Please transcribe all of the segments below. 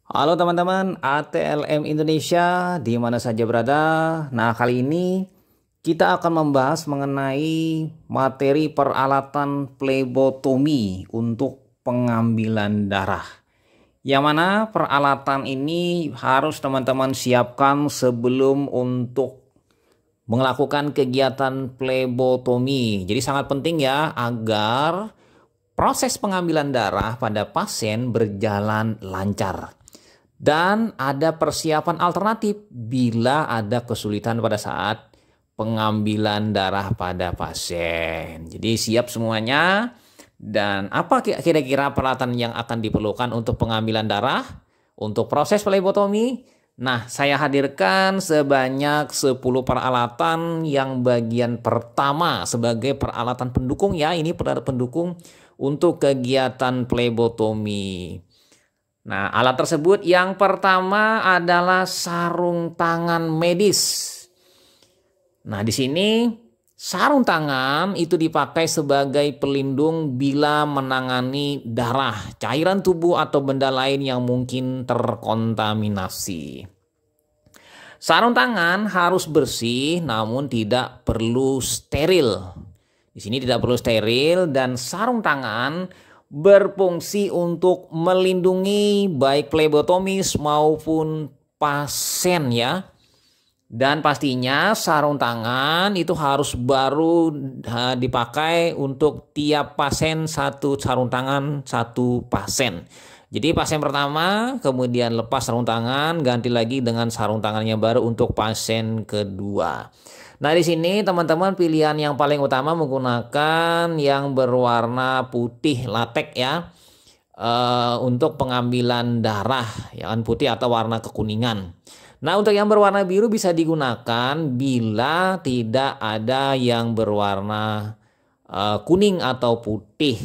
Halo teman-teman ATLM Indonesia di mana saja berada. Nah, kali ini kita akan membahas mengenai materi peralatan plebotomi untuk pengambilan darah. Yang mana peralatan ini harus teman-teman siapkan sebelum untuk melakukan kegiatan plebotomi. Jadi sangat penting ya agar proses pengambilan darah pada pasien berjalan lancar. Dan ada persiapan alternatif bila ada kesulitan pada saat pengambilan darah pada pasien. Jadi siap semuanya. Dan apa kira-kira peralatan yang akan diperlukan untuk pengambilan darah untuk proses plebotomi? Nah, saya hadirkan sebanyak 10 peralatan yang bagian pertama sebagai peralatan pendukung ya. Ini peralatan pendukung untuk kegiatan plebotomi. Nah, alat tersebut yang pertama adalah sarung tangan medis. Nah, di sini sarung tangan itu dipakai sebagai pelindung bila menangani darah, cairan tubuh atau benda lain yang mungkin terkontaminasi. Sarung tangan harus bersih namun tidak perlu steril. Di sini tidak perlu steril dan sarung tangan berfungsi untuk melindungi baik plebotomis maupun pasien ya. Dan pastinya sarung tangan itu harus baru dipakai untuk tiap pasien, satu sarung tangan satu pasien. Jadi pasien pertama kemudian lepas sarung tangan, ganti lagi dengan sarung tangannya baru untuk pasien kedua. Nah, di sini teman-teman pilihan yang paling utama menggunakan yang berwarna putih latex ya. Untuk pengambilan darah, ya kan, putih atau warna kekuningan. Nah, untuk yang berwarna biru bisa digunakan bila tidak ada yang berwarna kuning atau putih.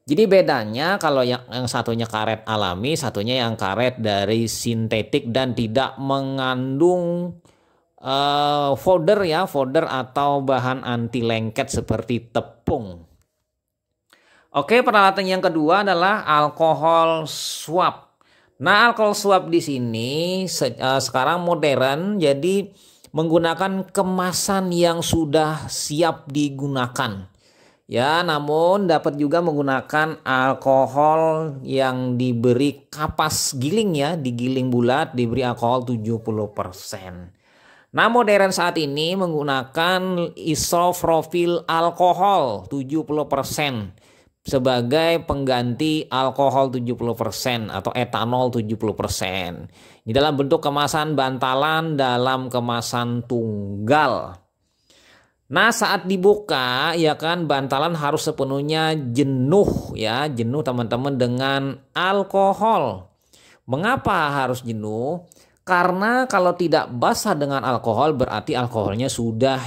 Jadi bedanya kalau yang satunya karet alami, satunya yang karet dari sintetik dan tidak mengandung folder ya, folder atau bahan anti lengket seperti tepung. Oke, peralatan yang kedua adalah alkohol swab. Nah, alkohol swab di sini sekarang modern, jadi menggunakan kemasan yang sudah siap digunakan. Ya, namun dapat juga menggunakan alkohol yang diberi kapas giling ya, digiling bulat, diberi alkohol 70%. Nah, modern saat ini menggunakan isopropil alkohol 70% sebagai pengganti alkohol 70% atau etanol 70%. Ini dalam bentuk kemasan bantalan dalam kemasan tunggal. Nah, saat dibuka ya kan bantalan harus sepenuhnya jenuh ya, jenuh teman-teman dengan alkohol. Mengapa harus jenuh? Karena kalau tidak basah dengan alkohol berarti alkoholnya sudah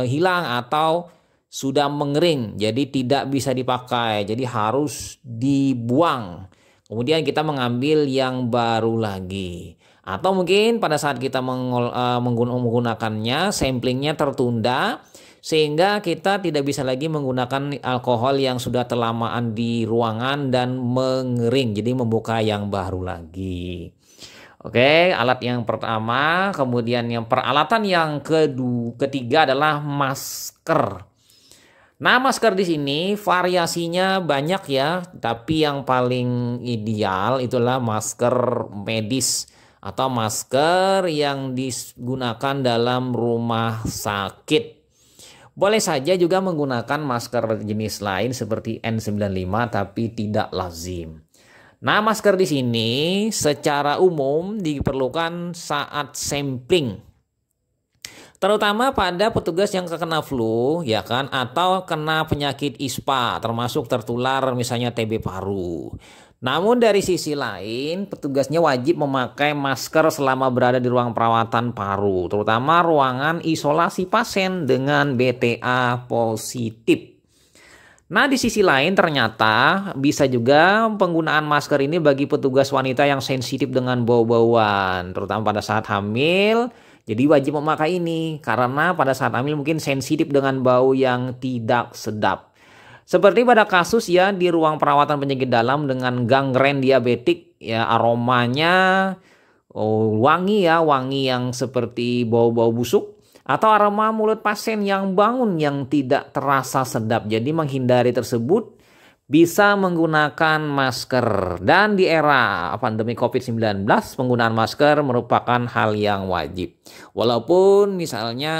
hilang atau sudah mengering, jadi tidak bisa dipakai, jadi harus dibuang. Kemudian kita mengambil yang baru lagi. Atau mungkin pada saat kita menggunakannya, samplingnya tertunda, sehingga kita tidak bisa lagi menggunakan alkohol yang sudah terlamaan di ruangan dan mengering, jadi membuka yang baru lagi. Oke, alat yang pertama, kemudian yang peralatan yang ketiga adalah masker. Nah, masker di sini variasinya banyak ya, tapi yang paling ideal itulah masker medis atau masker yang digunakan dalam rumah sakit. Boleh saja juga menggunakan masker jenis lain seperti N95 tapi tidak lazim. Nah, masker di sini secara umum diperlukan saat sampling. Terutama pada petugas yang terkena flu, ya kan, atau kena penyakit ISPA, termasuk tertular misalnya TB paru. Namun dari sisi lain, petugasnya wajib memakai masker selama berada di ruang perawatan paru, terutama ruangan isolasi pasien dengan BTA positif. Nah, di sisi lain ternyata bisa juga penggunaan masker ini bagi petugas wanita yang sensitif dengan bau-bauan, terutama pada saat hamil. Jadi wajib memakai ini karena pada saat hamil mungkin sensitif dengan bau yang tidak sedap. Seperti pada kasus ya di ruang perawatan penyakit dalam dengan gangren diabetik ya aromanya wangi ya, wangi yang seperti bau-bau busuk, atau aroma mulut pasien yang bangun yang tidak terasa sedap. Jadi menghindari tersebut bisa menggunakan masker. Dan di era pandemi COVID-19, penggunaan masker merupakan hal yang wajib. Walaupun misalnya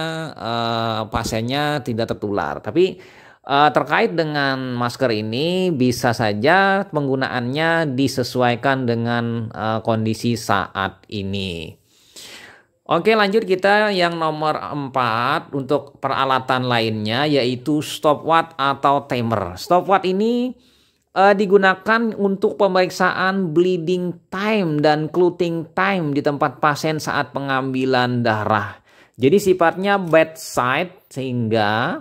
pasiennya tidak tertular, tapi terkait dengan masker ini bisa saja penggunaannya disesuaikan dengan kondisi saat ini. Oke, lanjut kita yang nomor 4 untuk peralatan lainnya, yaitu stopwatch atau timer. Stopwatch ini digunakan untuk pemeriksaan bleeding time dan clotting time di tempat pasien saat pengambilan darah. Jadi sifatnya bedside, sehingga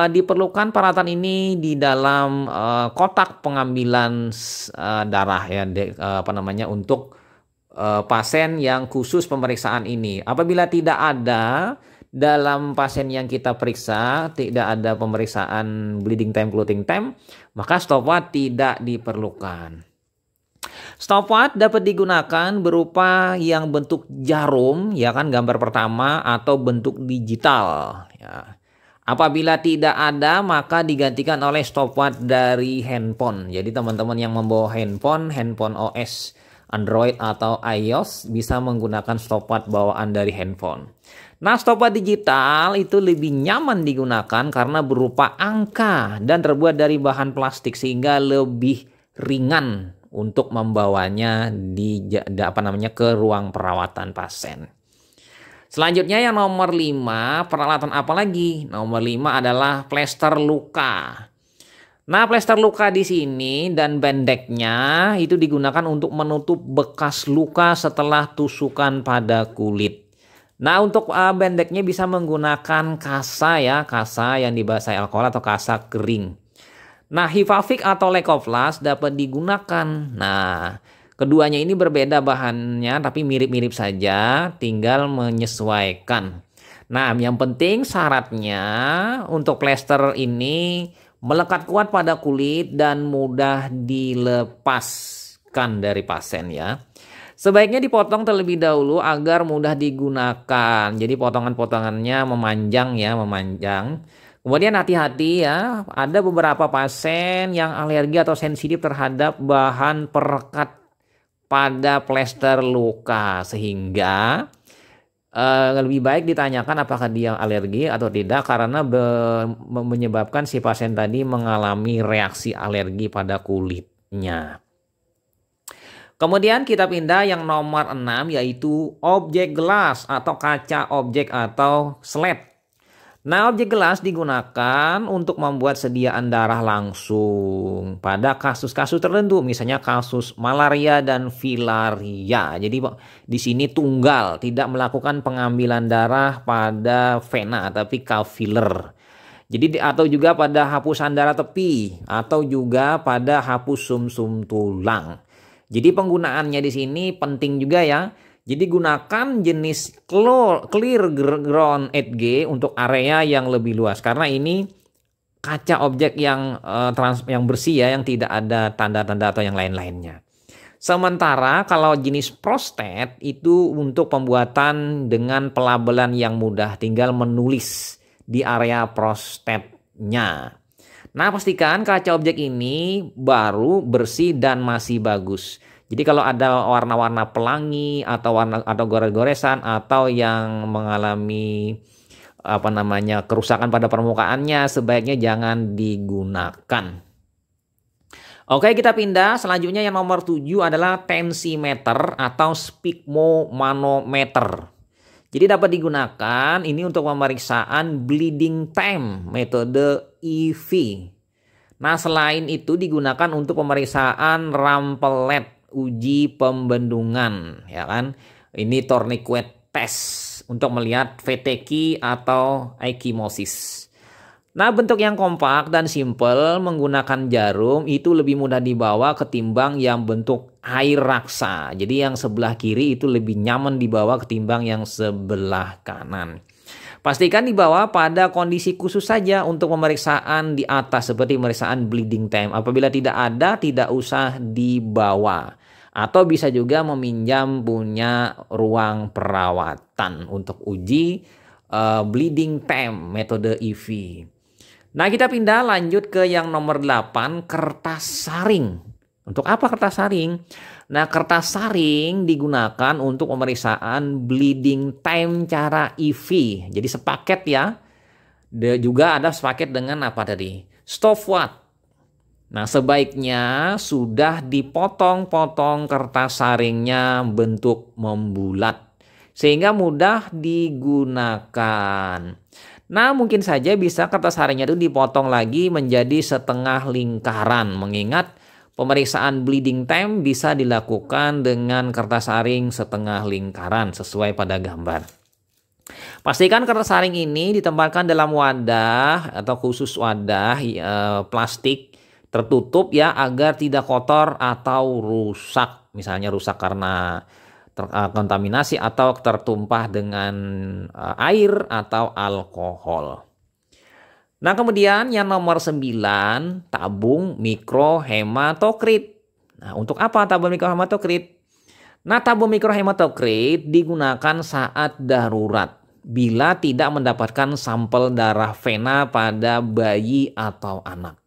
diperlukan peralatan ini di dalam kotak pengambilan darah ya, untuk pasien yang khusus pemeriksaan ini. Apabila tidak ada dalam pasien yang kita periksa, tidak ada pemeriksaan bleeding time, clotting time, maka stopwatch tidak diperlukan. Stopwatch dapat digunakan berupa yang bentuk jarum, ya kan, gambar pertama, atau bentuk digital. Ya. Apabila tidak ada, maka digantikan oleh stopwatch dari handphone. Jadi teman-teman yang membawa handphone OS Android atau iOS bisa menggunakan stopwatch bawaan dari handphone. Nah, stopwatch digital itu lebih nyaman digunakan karena berupa angka dan terbuat dari bahan plastik, sehingga lebih ringan untuk membawanya ke ruang perawatan pasien. Selanjutnya yang nomor 5, peralatan apa lagi? Nomor 5 adalah plester luka. Nah, plester luka di sini dan bendeknya itu digunakan untuk menutup bekas luka setelah tusukan pada kulit. Nah, untuk bendeknya bisa menggunakan kasa ya, kasa yang dibasahi alkohol atau kasa kering. Nah, Hivavik atau Leukoplast dapat digunakan. Nah, keduanya ini berbeda bahannya tapi mirip-mirip saja, tinggal menyesuaikan. Nah, yang penting syaratnya untuk plester ini melekat kuat pada kulit dan mudah dilepaskan dari pasien ya. Sebaiknya dipotong terlebih dahulu agar mudah digunakan. Jadi potongan-potongannya memanjang ya, memanjang. Kemudian hati-hati ya, ada beberapa pasien yang alergi atau sensitif terhadap bahan perekat pada plester luka, sehingga lebih baik ditanyakan apakah dia alergi atau tidak, karena menyebabkan si pasien tadi mengalami reaksi alergi pada kulitnya. Kemudian kita pindah yang nomor 6, yaitu objek gelas atau kaca objek atau slide. Nah, objek gelas digunakan untuk membuat sediaan darah langsung pada kasus-kasus tertentu, misalnya kasus malaria dan filaria. Jadi di sini tunggal, tidak melakukan pengambilan darah pada vena tapi capillary. Jadi atau juga pada hapusan darah tepi atau juga pada hapus sumsum tulang. Jadi penggunaannya di sini penting juga ya. Jadi gunakan jenis clear ground 8G untuk area yang lebih luas, karena ini kaca objek yang bersih ya, yang tidak ada tanda-tanda atau yang lain-lainnya. Sementara kalau jenis prostat itu untuk pembuatan dengan pelabelan yang mudah, tinggal menulis di area prostatnya. Nah, pastikan kaca objek ini baru, bersih, dan masih bagus. Jadi kalau ada warna-warna pelangi atau gores-goresan atau yang mengalami kerusakan pada permukaannya, sebaiknya jangan digunakan. Oke, kita pindah. Selanjutnya yang nomor 7 adalah tensimeter atau sphygmomanometer. Jadi dapat digunakan ini untuk pemeriksaan bleeding time metode EV. Nah, selain itu digunakan untuk pemeriksaan rampelet, uji pembendungan, ya kan? Ini tourniquet test untuk melihat VTK atau ekimosis. Nah, bentuk yang kompak dan simpel menggunakan jarum itu lebih mudah dibawa ketimbang yang bentuk air raksa. Jadi yang sebelah kiri itu lebih nyaman dibawa ketimbang yang sebelah kanan. Pastikan dibawa pada kondisi khusus saja untuk pemeriksaan di atas seperti pemeriksaan bleeding time. Apabila tidak ada, tidak usah dibawa. Atau bisa juga meminjam punya ruang perawatan untuk uji bleeding time metode IV. Nah, kita pindah lanjut ke yang nomor 8, kertas saring. Untuk apa kertas saring? Nah, kertas saring digunakan untuk pemeriksaan bleeding time cara IV. Jadi sepaket ya. Juga ada sepaket dengan apa tadi? Stopwatch. Nah, sebaiknya sudah dipotong-potong kertas saringnya bentuk membulat sehingga mudah digunakan. Nah, mungkin saja bisa kertas saringnya itu dipotong lagi menjadi setengah lingkaran, mengingat pemeriksaan bleeding time bisa dilakukan dengan kertas saring setengah lingkaran sesuai pada gambar. Pastikan kertas saring ini ditempatkan dalam wadah atau khusus wadah plastik tertutup ya, agar tidak kotor atau rusak. Misalnya rusak karena kontaminasi atau tertumpah dengan air atau alkohol. Nah, kemudian yang nomor 9, tabung mikrohematokrit. Nah, untuk apa tabung mikrohematokrit? Nah, tabung mikrohematokrit digunakan saat darurat bila tidak mendapatkan sampel darah vena pada bayi atau anak.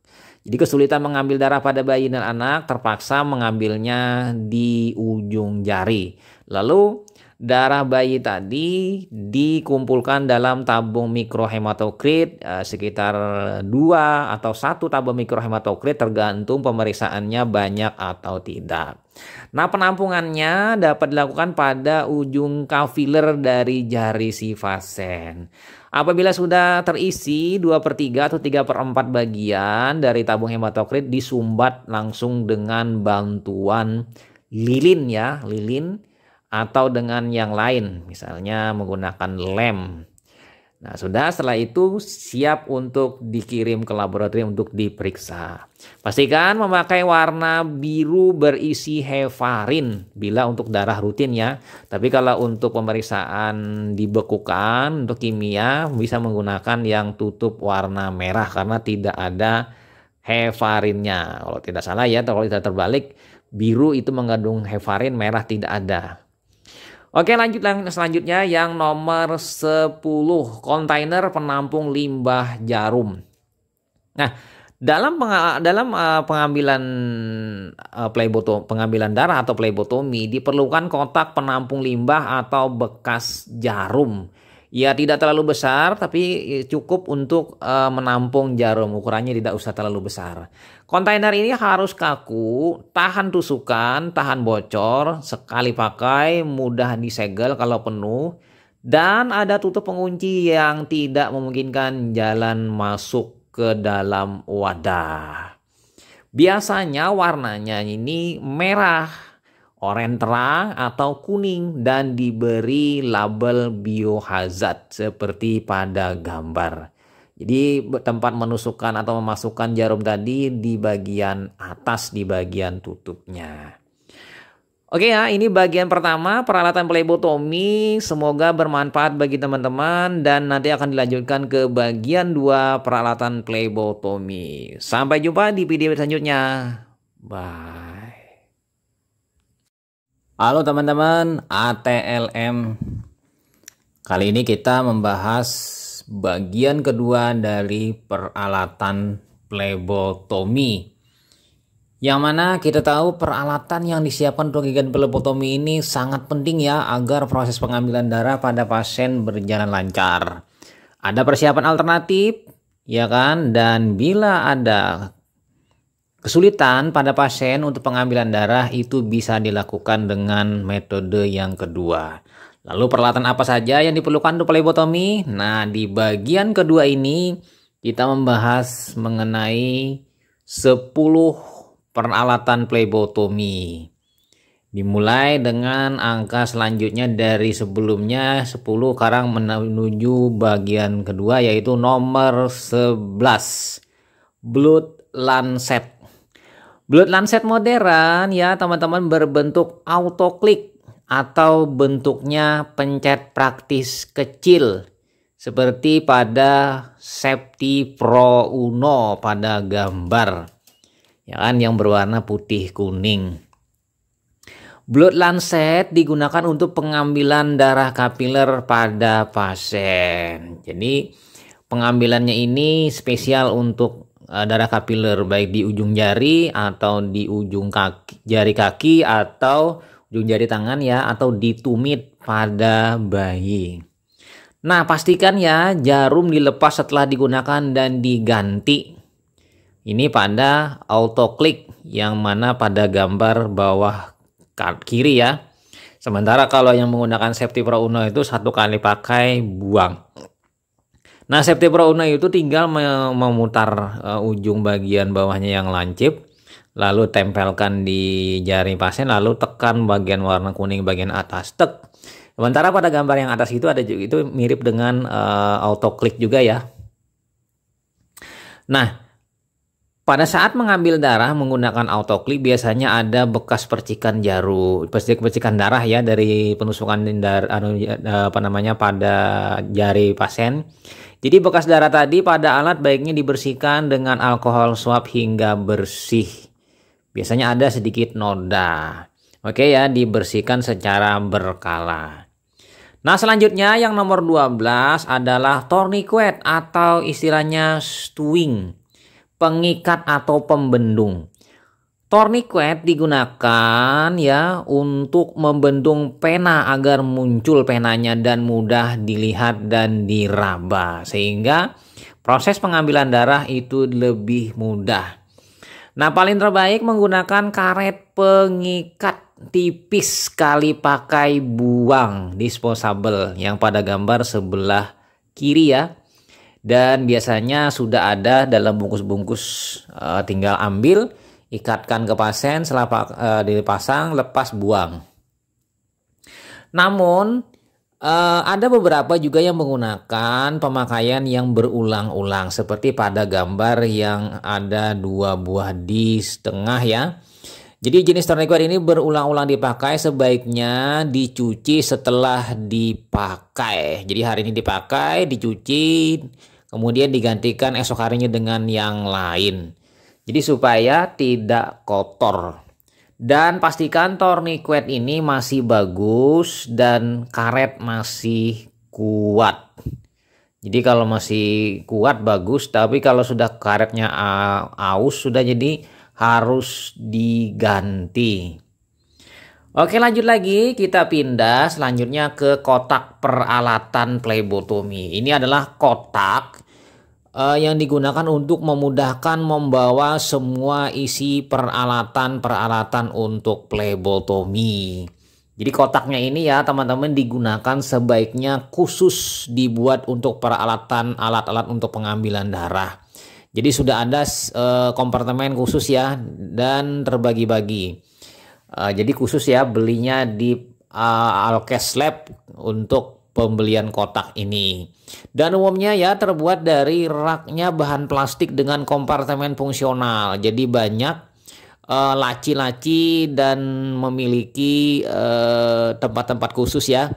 Jadi kesulitan mengambil darah pada bayi dan anak, terpaksa mengambilnya di ujung jari. Lalu darah bayi tadi dikumpulkan dalam tabung mikrohematokrit sekitar 2 atau 1 tabung mikrohematokrit tergantung pemeriksaannya banyak atau tidak. Nah, penampungannya dapat dilakukan pada ujung kafiler dari jari si pasien. Apabila sudah terisi 2/3 atau 3/4 bagian dari tabung hematokrit, disumbat langsung dengan bantuan lilin ya, lilin atau dengan yang lain, misalnya menggunakan lem. Nah, setelah itu siap untuk dikirim ke laboratorium untuk diperiksa. Pastikan memakai warna biru berisi heparin bila untuk darah rutin ya. Tapi kalau untuk pemeriksaan dibekukan untuk kimia bisa menggunakan yang tutup warna merah karena tidak ada heparinnya. Kalau tidak salah ya, atau kalau tidak terbalik, biru itu mengandung heparin, merah tidak ada. Oke, lanjut selanjutnya yang nomor 10, kontainer penampung limbah jarum. Nah, dalam pengambilan pengambilan darah atau plebotomi diperlukan kotak penampung limbah atau bekas jarum. Ya, tidak terlalu besar tapi cukup untuk menampung jarum. Ukurannya tidak usah terlalu besar. Kontainer ini harus kaku, tahan tusukan, tahan bocor, sekali pakai, mudah disegel kalau penuh, dan ada tutup pengunci yang tidak memungkinkan jalan masuk ke dalam wadah. Biasanya warnanya ini merah, oranye terang atau kuning dan diberi label biohazard seperti pada gambar. Jadi tempat menusukkan atau memasukkan jarum tadi di bagian atas, di bagian tutupnya. Oke ya, ini bagian pertama peralatan plebotomi. Semoga bermanfaat bagi teman-teman dan nanti akan dilanjutkan ke bagian 2 peralatan plebotomi. Sampai jumpa di video selanjutnya. Bye. Halo teman-teman, ATLM. Kali ini kita membahas bagian kedua dari peralatan plebotomi. Yang mana kita tahu peralatan yang disiapkan untuk kegiatan plebotomi ini sangat penting ya agar proses pengambilan darah pada pasien berjalan lancar. Ada persiapan alternatif ya kan, dan bila ada kesulitan pada pasien untuk pengambilan darah itu bisa dilakukan dengan metode yang kedua. Lalu peralatan apa saja yang diperlukan untuk plebotomi? Nah, di bagian kedua ini kita membahas mengenai 10 peralatan plebotomi. Dimulai dengan angka selanjutnya dari sebelumnya 10, sekarang menuju bagian kedua yaitu nomor 11. Blood lancet. Blood lancet modern ya teman-teman berbentuk autoklik atau bentuknya pencet praktis kecil seperti pada Safety Pro Uno pada gambar ya kan, yang berwarna putih kuning. Blood Lancet digunakan untuk pengambilan darah kapiler pada pasien. Jadi pengambilannya ini spesial untuk darah kapiler, baik di ujung jari atau di ujung jari kaki atau ujung jari tangan ya, atau di tumit pada bayi. Nah, pastikan ya jarum dilepas setelah digunakan dan diganti. Ini pada autoklik yang mana pada gambar bawah kiri ya. Sementara kalau yang menggunakan Safety Pro Uno itu 1 kali pakai buang. Nah, Safety Pro Uno itu tinggal memutar ujung bagian bawahnya yang lancip, lalu tempelkan di jari pasien, lalu tekan bagian warna kuning bagian atas, tek. Sementara pada gambar yang atas itu ada juga, itu mirip dengan autoklik juga ya. Nah, pada saat mengambil darah menggunakan autoklik biasanya ada bekas percikan percikan darah ya dari penusukan pada jari pasien. Jadi bekas darah tadi pada alat baiknya dibersihkan dengan alkohol swab hingga bersih. Biasanya ada sedikit noda. Oke ya, dibersihkan secara berkala. Nah, selanjutnya yang nomor 12 adalah tourniquet atau istilahnya stewing, pengikat atau pembendung. Tourniquet digunakan ya untuk membendung pena agar muncul penanya dan mudah dilihat dan diraba, sehingga proses pengambilan darah itu lebih mudah. Nah, paling terbaik menggunakan karet pengikat tipis kali pakai buang disposable yang pada gambar sebelah kiri ya. Dan biasanya sudah ada dalam bungkus-bungkus, tinggal ambil, ikatkan ke pasien, setelah dipasang, lepas buang. Namun ada beberapa juga yang menggunakan pemakaian yang berulang-ulang, seperti pada gambar yang ada 2 buah di tengah ya. Jadi jenis tourniquet ini berulang-ulang dipakai, sebaiknya dicuci setelah dipakai. Jadi hari ini dipakai, dicuci, kemudian digantikan esok harinya dengan yang lain. Jadi supaya tidak kotor. Dan pastikan tourniquet ini masih bagus dan karet masih kuat. Jadi kalau masih kuat bagus, tapi kalau sudah karetnya aus sudah, jadi harus diganti. Oke, lanjut lagi, kita pindah selanjutnya ke kotak peralatan plebotomi. Ini adalah kotak yang digunakan untuk memudahkan membawa semua isi peralatan untuk plebotomi. Jadi kotaknya ini ya teman-teman digunakan sebaiknya khusus dibuat untuk peralatan alat-alat untuk pengambilan darah. Jadi sudah ada kompartemen khusus ya dan terbagi-bagi. Jadi khusus ya belinya di Alkes Lab untuk pembelian kotak ini. Dan umumnya ya terbuat dari raknya bahan plastik dengan kompartemen fungsional. Jadi banyak laci-laci dan memiliki tempat-tempat khusus ya.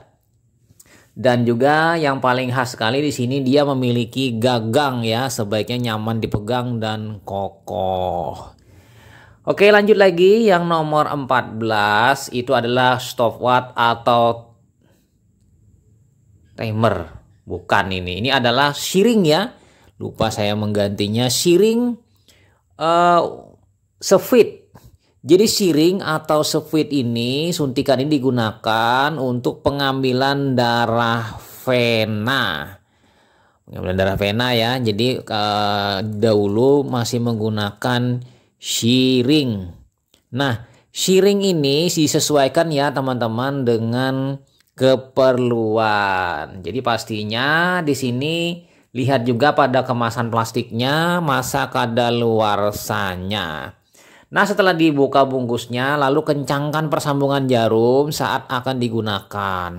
Dan juga yang paling khas sekali di sini dia memiliki gagang ya, sebaiknya nyaman dipegang dan kokoh. Oke, lanjut lagi yang nomor 14 itu adalah stopwatch atau timer. Bukan ini. Ini adalah syring ya. Lupa saya menggantinya. Syring sefit. Jadi syring atau sefit ini, suntikan ini digunakan untuk pengambilan darah vena. Pengambilan darah vena ya. Jadi dahulu masih menggunakan syring. Nah, syring ini disesuaikan ya teman-teman dengan keperluan. Jadi pastinya di sini lihat juga pada kemasan plastiknya masa kadaluarsanya. Nah, setelah dibuka bungkusnya lalu kencangkan persambungan jarum saat akan digunakan.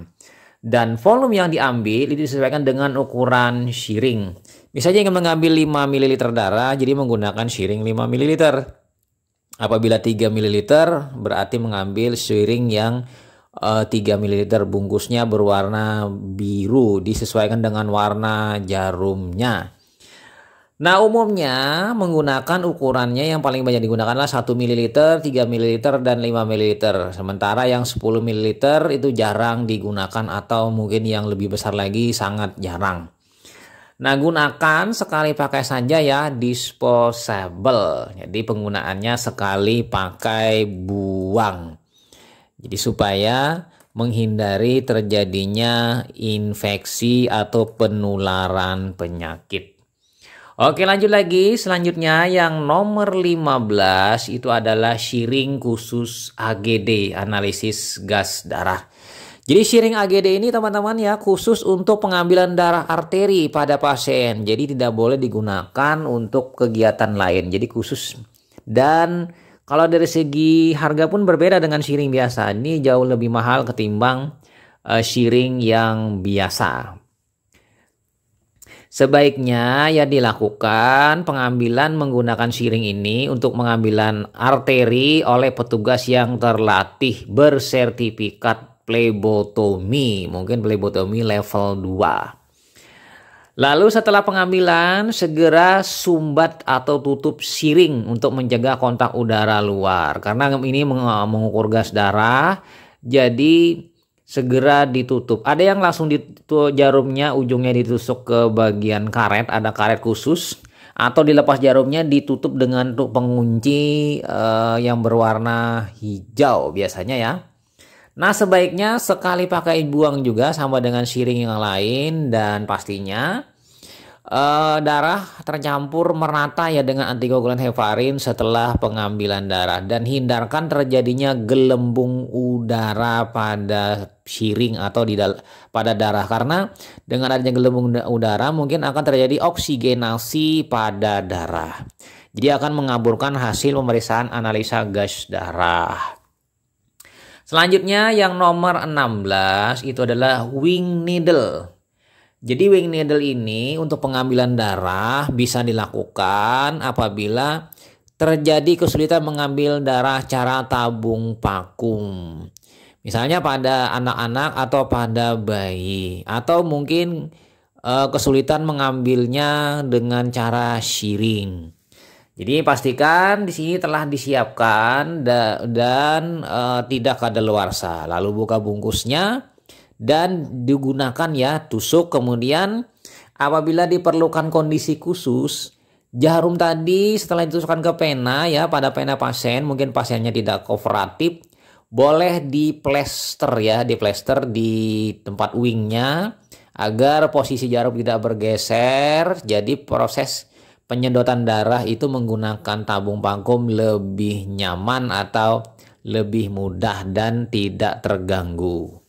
Dan volume yang diambil itu disesuaikan dengan ukuran syring. Misalnya ingin mengambil 5 ml darah, jadi menggunakan syring 5 ml. Apabila 3 ml berarti mengambil syring yang 3 ml, bungkusnya berwarna biru, disesuaikan dengan warna jarumnya. Nah, umumnya menggunakan ukurannya yang paling banyak digunakan adalah 1 ml, 3 ml, dan 5 ml. Sementara yang 10 ml itu jarang digunakan atau mungkin yang lebih besar lagi sangat jarang. Nah, gunakan sekali pakai saja ya, disposable. Jadi penggunaannya sekali pakai buang. Jadi supaya menghindari terjadinya infeksi atau penularan penyakit. Oke, lanjut lagi. Selanjutnya yang nomor 15 itu adalah shiring khusus AGD, analisis gas darah. Jadi shiring AGD ini teman-teman ya khusus untuk pengambilan darah arteri pada pasien. Jadi tidak boleh digunakan untuk kegiatan lain. Jadi khusus. Dan kalau dari segi harga pun berbeda dengan shiring biasa. Ini jauh lebih mahal ketimbang shiring yang biasa. Sebaiknya ya dilakukan pengambilan menggunakan shiring ini untuk pengambilan arteri oleh petugas yang terlatih bersertifikat plebotomi, mungkin plebotomi level 2. Lalu setelah pengambilan segera sumbat atau tutup shiring untuk mencegah kontak udara luar. Karena ini mengukur gas darah, jadi segera ditutup. Ada yang langsung jarumnya ujungnya ditusuk ke bagian karet, ada karet khusus, atau dilepas jarumnya ditutup dengan pengunci yang berwarna hijau biasanya ya. Nah, sebaiknya sekali pakai buang juga sama dengan shiring yang lain, dan pastinya darah tercampur merata ya dengan antikoagulan heparin setelah pengambilan darah, dan hindarkan terjadinya gelembung udara pada shiring atau pada darah, karena dengan adanya gelembung udara mungkin akan terjadi oksigenasi pada darah. Jadi akan mengaburkan hasil pemeriksaan analisa gas darah. Selanjutnya yang nomor 16 itu adalah wing needle. Jadi wing needle ini untuk pengambilan darah bisa dilakukan apabila terjadi kesulitan mengambil darah cara tabung vakum. Misalnya pada anak-anak atau pada bayi, atau mungkin kesulitan mengambilnya dengan cara shiring. Jadi pastikan di sini telah disiapkan dan tidak kadaluarsa. Lalu buka bungkusnya dan digunakan ya tusuk. Kemudian apabila diperlukan kondisi khusus, jarum tadi setelah ditusukkan ke pena ya, pada pena pasien, mungkin pasiennya tidak kooperatif, boleh diplester ya, diplester di tempat wingnya agar posisi jarum tidak bergeser. Jadi proses penyedotan darah itu menggunakan tabung vakum lebih nyaman atau lebih mudah dan tidak terganggu.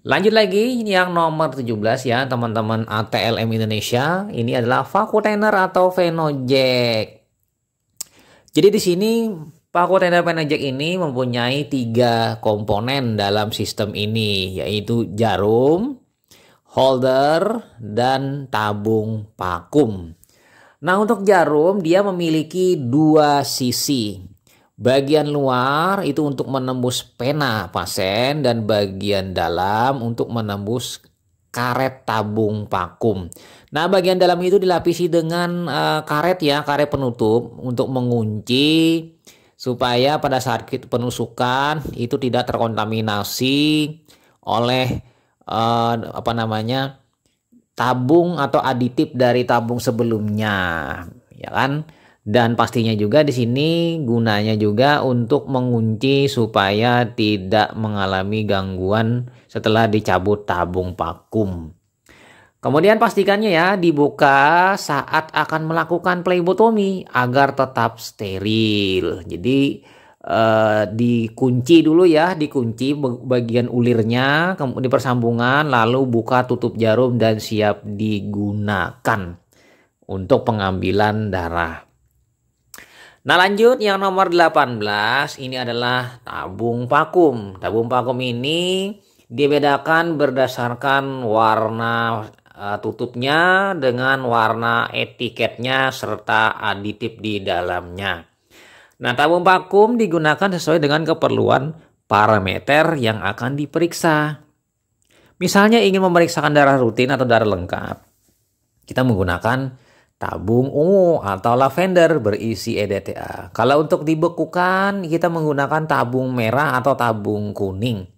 Lanjut lagi yang nomor 17 ya teman-teman ATLM Indonesia, ini adalah Vacutainer atau Venojack. Jadi di sini Vacutainer Venojack ini mempunyai 3 komponen dalam sistem ini, yaitu jarum, holder, dan tabung vakum. Nah, untuk jarum dia memiliki 2 sisi. Bagian luar itu untuk menembus pena pasien dan bagian dalam untuk menembus karet tabung vakum. Nah, bagian dalam itu dilapisi dengan karet ya, karet penutup untuk mengunci supaya pada saat penusukan itu tidak terkontaminasi oleh tabung atau aditif dari tabung sebelumnya, ya kan? Dan pastinya juga di sini gunanya juga untuk mengunci supaya tidak mengalami gangguan setelah dicabut tabung vakum. Kemudian pastikannya ya dibuka saat akan melakukan plebotomi agar tetap steril. Jadi dikunci dulu ya, dikunci bagian ulirnya, kemudian di persambungan, lalu buka tutup jarum dan siap digunakan untuk pengambilan darah. Nah, lanjut yang nomor 18 ini adalah tabung vakum. Tabung vakum ini dibedakan berdasarkan warna tutupnya dengan warna etiketnya serta aditif di dalamnya. Nah, tabung vakum digunakan sesuai dengan keperluan parameter yang akan diperiksa. Misalnya ingin memeriksakan darah rutin atau darah lengkap, kita menggunakan tabung ungu atau lavender berisi EDTA. Kalau untuk dibekukan kita menggunakan tabung merah atau tabung kuning.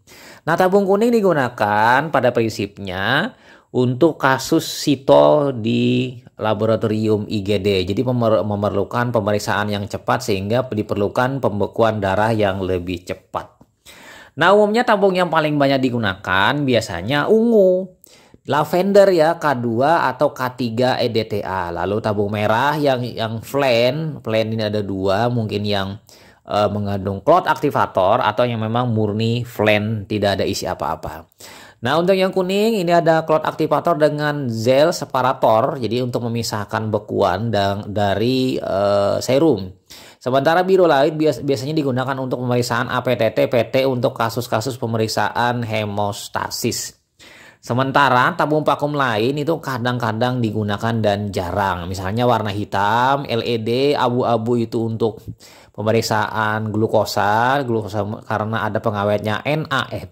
Nah, tabung kuning digunakan pada prinsipnya untuk kasus sito di laboratorium IGD. Jadi memerlukan pemeriksaan yang cepat sehingga diperlukan pembekuan darah yang lebih cepat. Nah, umumnya tabung yang paling banyak digunakan biasanya ungu, lavender ya K2 atau K3 EDTA. Lalu tabung merah yang Flen ini ada dua, mungkin yang mengandung clot aktivator atau yang memang murni Flen tidak ada isi apa-apa. Nah, untuk yang kuning ini ada clot aktivator dengan zel separator, jadi untuk memisahkan bekuan dari serum. Sementara biru lain biasanya digunakan untuk pemeriksaan APTT PT untuk kasus-kasus pemeriksaan hemostasis. Sementara tabung vakum lain itu kadang-kadang digunakan dan jarang. Misalnya warna hitam, LED, abu-abu itu untuk pemeriksaan glukosa karena ada pengawetnya NAF.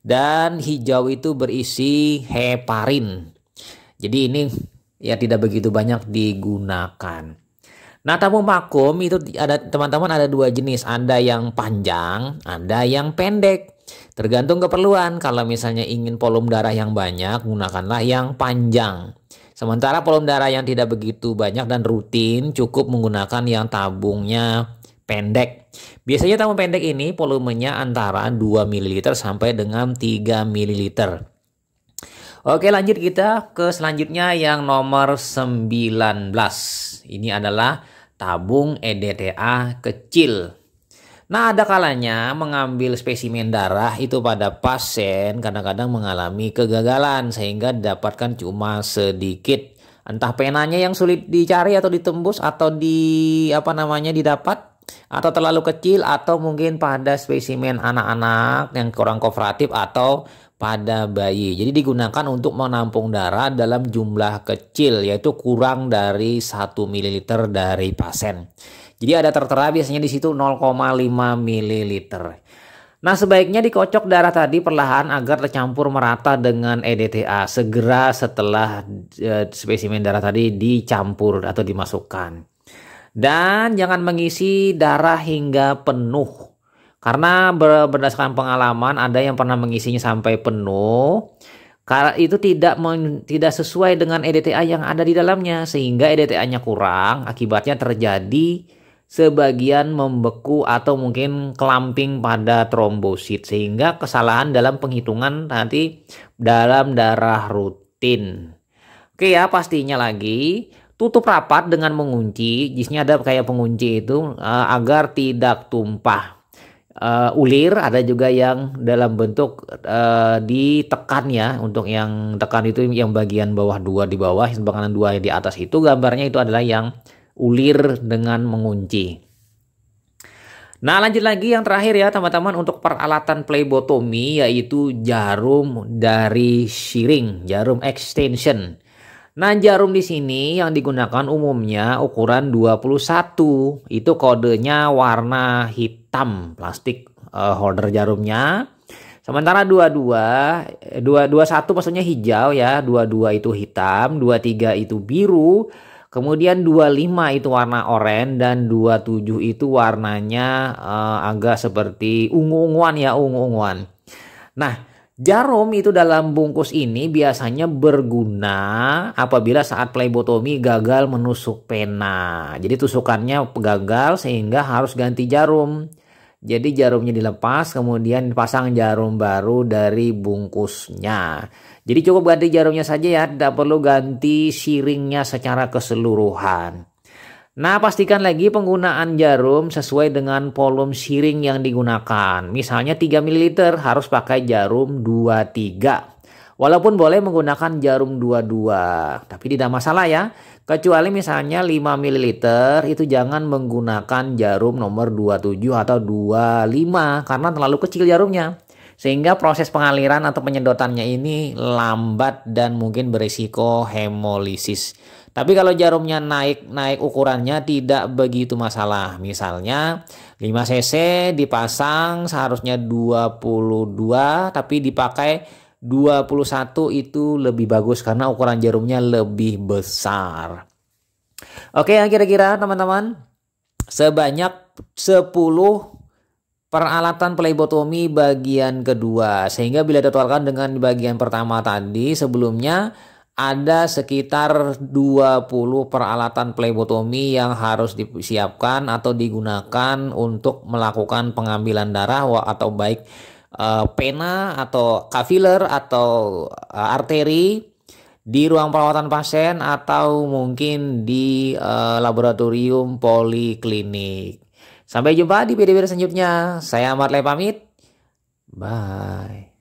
Dan hijau itu berisi heparin. Jadi ini ya tidak begitu banyak digunakan. Nah, tabung vakum itu ada teman-teman ada dua jenis, ada yang panjang, ada yang pendek. Tergantung keperluan. Kalau misalnya ingin volume darah yang banyak, gunakanlah yang panjang. Sementara volume darah yang tidak begitu banyak dan rutin, cukup menggunakan yang tabungnya pendek. Biasanya tabung pendek ini volumenya antara 2 ml sampai dengan 3 ml. Oke, lanjut kita ke selanjutnya yang nomor 19. Ini adalah tabung EDTA kecil. Nah, ada kalanya mengambil spesimen darah itu pada pasien kadang-kadang mengalami kegagalan sehingga didapatkan cuma sedikit. Entah penanya yang sulit dicari atau ditembus atau didapat atau terlalu kecil atau mungkin pada spesimen anak-anak yang kurang kooperatif atau pada bayi. Jadi digunakan untuk menampung darah dalam jumlah kecil yaitu kurang dari 1 ml dari pasien. Jadi ada tertera biasanya di situ 0,5 ml. Nah, sebaiknya dikocok darah tadi perlahan agar tercampur merata dengan EDTA segera setelah spesimen darah tadi dicampur atau dimasukkan. Dan jangan mengisi darah hingga penuh. Karena berdasarkan pengalaman ada yang pernah mengisinya sampai penuh. Karena itu tidak sesuai dengan EDTA yang ada di dalamnya sehingga EDTA-nya kurang, akibatnya terjadi sebagian membeku atau mungkin clamping pada trombosit sehingga kesalahan dalam penghitungan nanti dalam darah rutin. Oke ya, pastinya lagi tutup rapat dengan mengunci, jisnya ada kayak pengunci itu agar tidak tumpah. Ulir ada juga yang dalam bentuk ditekan ya. Untuk yang tekan itu yang bagian bawah 2 di bawah, bagian 2 di atas itu gambarnya itu adalah yang ulir dengan mengunci. Nah, lanjut lagi yang terakhir ya teman-teman untuk peralatan plebotomi yaitu jarum dari syring, jarum extension. Nah, jarum di sini yang digunakan umumnya ukuran 21. Itu kodenya warna hitam, plastik holder jarumnya. Sementara 21 maksudnya hijau ya, 22 itu hitam, 23 itu biru. Kemudian 25 itu warna oranye dan 27 itu warnanya agak seperti ungu-unguan ya, ungu-unguan. Nah, jarum itu dalam bungkus ini biasanya berguna apabila saat plebotomi gagal menusuk pena. Jadi tusukannya gagal sehingga harus ganti jarum. Jadi jarumnya dilepas kemudian dipasang jarum baru dari bungkusnya. Jadi cukup ganti jarumnya saja ya, tidak perlu ganti syringnya secara keseluruhan. Nah, pastikan lagi penggunaan jarum sesuai dengan volume syring yang digunakan. Misalnya 3 ml harus pakai jarum 23. Walaupun boleh menggunakan jarum 22, tapi tidak masalah ya. Kecuali misalnya 5 ml itu jangan menggunakan jarum nomor 27 atau 25 karena terlalu kecil jarumnya. Sehingga proses pengaliran atau penyedotannya ini lambat dan mungkin berisiko hemolisis. Tapi kalau jarumnya naik ukurannya tidak begitu masalah. Misalnya 5 cc dipasang seharusnya 22 tapi dipakai 21 itu lebih bagus karena ukuran jarumnya lebih besar. Oke, yang kira-kira teman-teman sebanyak 10 peralatan phlebotomi bagian kedua. Sehingga bila ditotalkan dengan bagian pertama tadi, sebelumnya ada sekitar 20 peralatan phlebotomi yang harus disiapkan atau digunakan untuk melakukan pengambilan darah atau baik pena atau catheter atau arteri di ruang perawatan pasien atau mungkin di laboratorium poliklinik. Sampai jumpa di video-video selanjutnya. Saya Ahmad Le pamit. Bye.